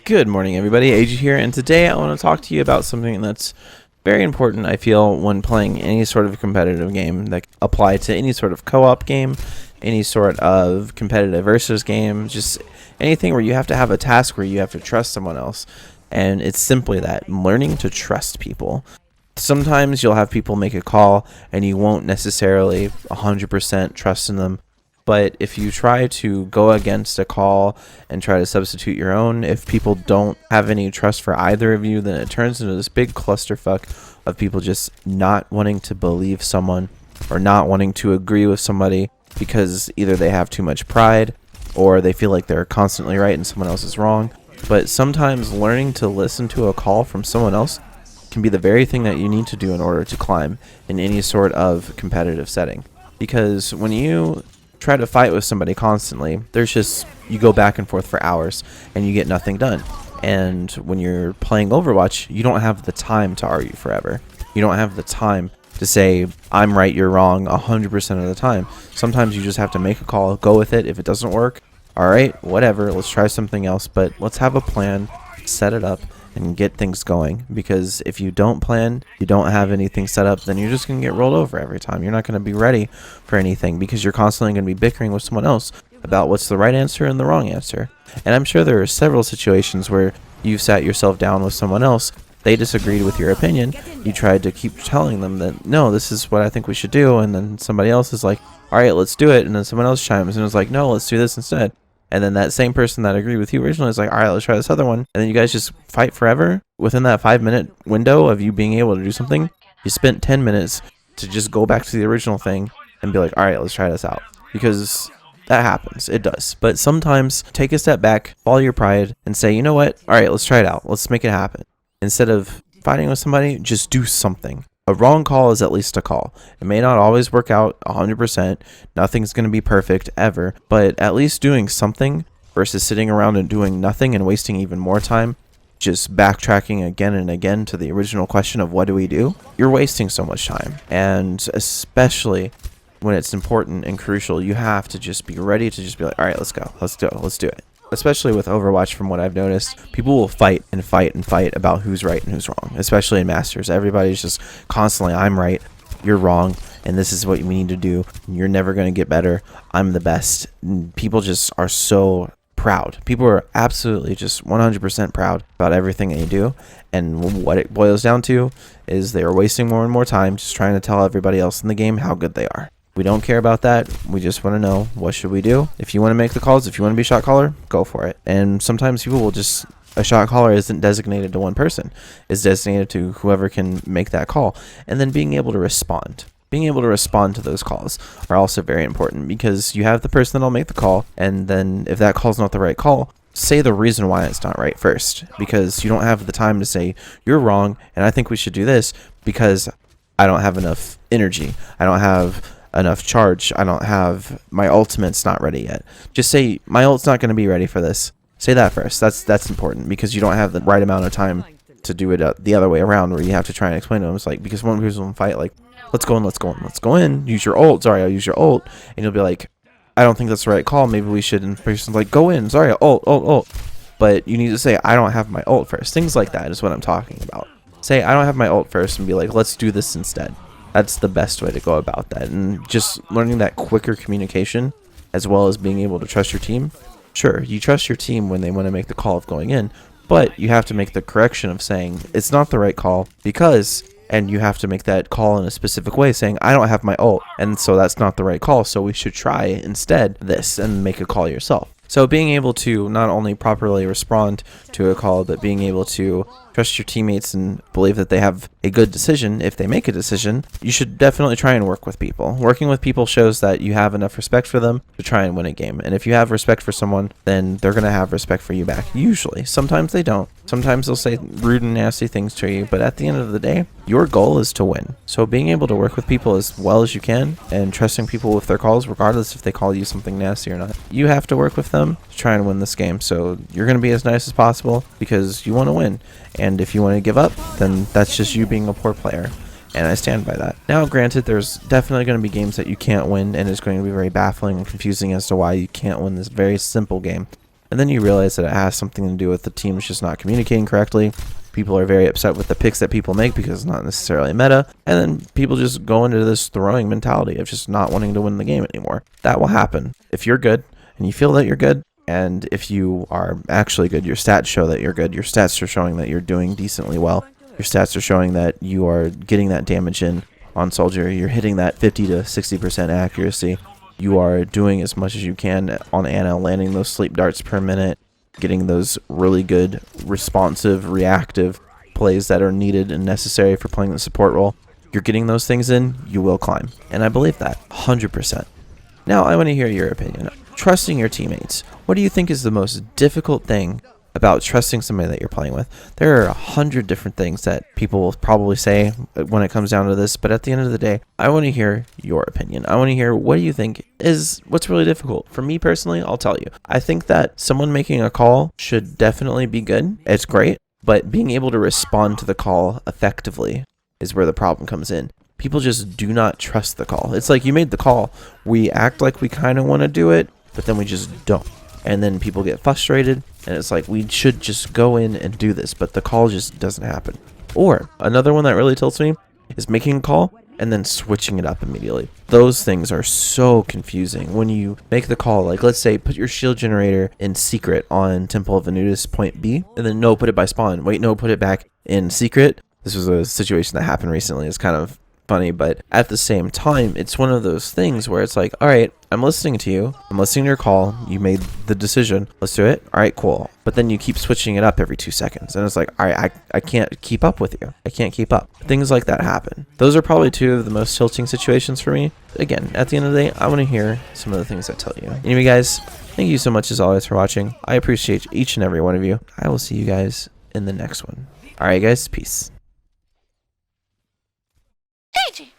Good morning, everybody. Aigey here, and today I want to talk to you about something that's very important, I feel, when playing any sort of competitive game that apply to any sort of co-op game, any sort of competitive versus game, just anything where you have to have a task where you have to trust someone else. And it's simply that, learning to trust people. Sometimes you'll have people make a call and you won't necessarily 100% trust in them. But if you try to go against a call and try to substitute your own, if people don't have any trust for either of you, then it turns into this big clusterfuck of people just not wanting to believe someone or not wanting to agree with somebody because either they have too much pride or they feel like they're constantly right and someone else is wrong. But sometimes learning to listen to a call from someone else can be the very thing that you need to do in order to climb in any sort of competitive setting. Because when you try to fight with somebody constantly, you go back and forth for hours and you get nothing done. And when you're playing Overwatch, you don't have the time to argue forever. You don't have the time to say I'm right, you're wrong 100% of the time. Sometimes you just have to make a call, go with it. If it doesn't work, all right, whatever, let's try something else, but let's have a plan, set it up, and get things going. Because if you don't plan, you don't have anything set up, then you're just going to get rolled over every time. You're not going to be ready for anything because you're constantly going to be bickering with someone else about what's the right answer and the wrong answer. And I'm sure there are several situations where you've sat yourself down with someone else, they disagreed with your opinion, you tried to keep telling them that, no, this is what I think we should do, and then somebody else is like, all right, let's do it, and then someone else chimes and is like, no, let's do this instead. And then that same person that agreed with you originally is like, all right, let's try this other one. And then you guys just fight forever. Within that 5-minute window of you being able to do something, you spent 10 minutes to just go back to the original thing and be like, all right, let's try this out. Because that happens. It does. But sometimes take a step back, follow your pride, and say, you know what? All right, let's try it out. Let's make it happen. Instead of fighting with somebody, just do something. A wrong call is at least a call. It may not always work out 100%. Nothing's going to be perfect ever. But at least doing something versus sitting around and doing nothing and wasting even more time, just backtracking again and again to the original question of what do we do? You're wasting so much time. And especially when it's important and crucial, you have to just be ready to just be like, all right, let's go. Let's do it. Especially with Overwatch, from what I've noticed, people will fight and fight and fight about who's right and who's wrong, especially in Masters. Everybody's just constantly, I'm right, you're wrong, and this is what we need to do. You're never going to get better. I'm the best. And people just are so proud. People are absolutely just 100% proud about everything they do, and what it boils down to is they are wasting more and more time just trying to tell everybody else in the game how good they are. We don't care about that. We just want to know, what should we do? If you want to make the calls, if you want to be shot caller, go for it. And sometimes people will just, a shot caller isn't designated to one person. It's designated to whoever can make that call. And then being able to respond. Being able to respond to those calls are also very important, because you have the person that'll make the call, and then if that call's not the right call, say the reason why it's not right first, because you don't have the time to say, you're wrong, and I think we should do this because I don't have enough energy. I don't have enough charge. I don't have, my ultimate's not ready yet. Just say, my ult's not going to be ready for this. Say that first. That's important, because you don't have the right amount of time to do it the other way around, where you have to try and explain to them. It's like, because one person will fight like, let's go in, use your ult. Sorry, I'll use your ult. And you'll be like, I don't think that's the right call. Maybe we should. And the person's like, go in. Sorry, ult. But you need to say, I don't have my ult first. Things like that is what I'm talking about. Say, I don't have my ult first, and be like, let's do this instead. That's the best way to go about that. And just learning that quicker communication, as well as being able to trust your team. Sure, you trust your team when they want to make the call of going in, but you have to make the correction of saying it's not the right call because, and you have to make that call in a specific way, saying I don't have my ult, and so that's not the right call, so we should try instead this and make a call yourself. So being able to not only properly respond to a call, but being able to trust your teammates and believe that they have a good decision. If they make a decision, you should definitely try and work with people. Working with people shows that you have enough respect for them to try and win a game. And if you have respect for someone, then they're going to have respect for you back. Usually. Sometimes they don't. Sometimes they'll say rude and nasty things to you, but at the end of the day, your goal is to win. So being able to work with people as well as you can and trusting people with their calls, regardless if they call you something nasty or not, you have to work with them to try and win this game. So you're going to be as nice as possible because you want to win. And if you want to give up, then that's just you being a poor player. And I stand by that. Now, granted, there's definitely going to be games that you can't win, and it's going to be very baffling and confusing as to why you can't win this very simple game. And then you realize that it has something to do with the teams just not communicating correctly. People are very upset with the picks that people make because it's not necessarily meta. And then people just go into this throwing mentality of just not wanting to win the game anymore. That will happen. If you're good and you feel that you're good, and if you are actually good, your stats show that you're good. Your stats are showing that you're doing decently well. Your stats are showing that you are getting that damage in on Soldier. You're hitting that 50 to 60% accuracy. You are doing as much as you can on Ana, landing those sleep darts per minute, getting those really good responsive, reactive plays that are needed and necessary for playing the support role. You're getting those things in, you will climb. And I believe that 100%. Now I want to hear your opinion. Trusting your teammates. What do you think is the most difficult thing about trusting somebody that you're playing with? There are 100 different things that people will probably say when it comes down to this, but at the end of the day, I want to hear your opinion. I want to hear what do you think is what's really difficult. For me personally, I'll tell you. I think that someone making a call should definitely be good. It's great, but being able to respond to the call effectively is where the problem comes in. People just do not trust the call. It's like you made the call. We act like we kind of want to do it, but then we just don't. And then people get frustrated, and it's like we should just go in and do this, but the call just doesn't happen. Or another one that really tilts me is making a call and then switching it up immediately. Those things are so confusing. When you make the call, like let's say put your shield generator in secret on Temple of Anubis point B, and then no, put it by spawn. Wait, no, put it back in secret. This was a situation that happened recently. It's kind of funny, but at the same time, it's one of those things where it's like, all right, I'm listening to you. I'm listening to your call. You made the decision. Let's do it. All right, cool. But then you keep switching it up every 2 seconds. And it's like, all right, I can't keep up with you. I can't keep up. Things like that happen. Those are probably two of the most tilting situations for me. Again, at the end of the day, I want to hear some of the things I tell you. Anyway, guys, thank you so much as always for watching. I appreciate each and every one of you. I will see you guys in the next one. All right, guys, peace. Aigey!